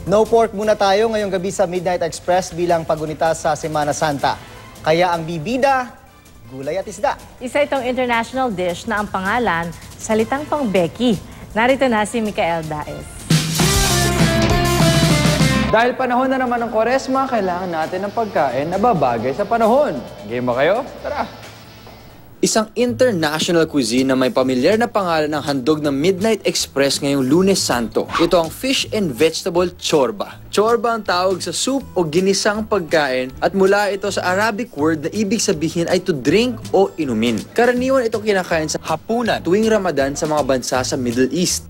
No pork muna tayo ngayong gabi sa Midnight Express bilang pagunita sa Semana Santa. Kaya ang bibida, gulay at isda. Isa itong international dish na ang pangalan, salitang pang Becky. Narito na si Micael Daes. Dahil panahon na naman ng Kwaresma, kailangan natin ng pagkain na babagay sa panahon. Game ba kayo? Tara! Isang international cuisine na may pamilyar na pangalan ng handog ng Midnight Express ngayong Lunes Santo. Ito ang fish and vegetable chorba. Chorba ang tawag sa soup o ginisang pagkain at mula ito sa Arabic word na ibig sabihin ay to drink o inumin. Karaniwan itong kinakain sa hapunan tuwing Ramadan sa mga bansa sa Middle East.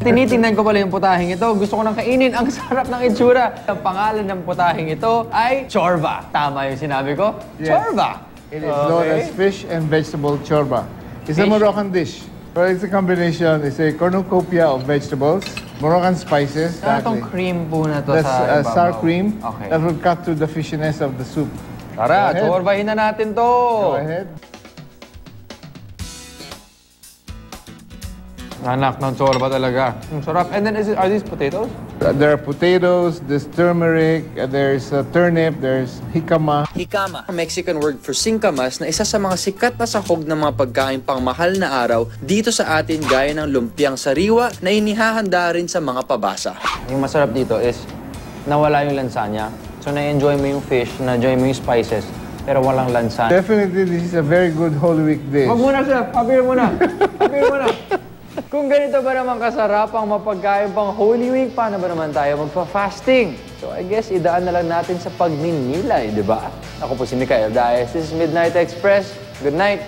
Tinitingnan ko pala yung putahing ito. Gusto ko nang kainin. Ang sarap ng itsura. Ang pangalan ng putahing ito ay chorba. Tama yung sinabi ko? Yes. Chorba! It is known as fish and vegetable chorba. It's a Moroccan dish. Well, it's a combination. It's a cornucopia of vegetables, Moroccan spices. Ano itong cream po na to That's sa ibabaw? sour cream Okay. that will cut through the fishiness of the soup. Tara, Go ahead. chorbahin na natin to. Go ahead. Anak ng chorba talaga. Ang sarap. And then, are these potatoes? There are potatoes, there's turmeric, there's turnip, there's jicama. Hikama, ang Mexican word for singkamas na isa sa mga sikat na sahog ng mga pagkain pang mahal na araw dito sa atin gaya ng lumpiang sariwa na inihahanda rin sa mga pabasa. Yung masarap dito is nawala yung lansanya. So, na-enjoy mo yung fish, na-enjoy mo yung spices, pero walang lansanya. Definitely, this is a very good Holy Week dish. Wag muna, chef. Happy muna. Happy muna. Kung ganito ba naman kasarap ang mapagkain pang Holy Week, paano ba naman tayo magpa-fasting? So I guess idaan na lang natin sa pagninilay, di ba? Ako po si Micael Daes. This is Midnight Express. Good night.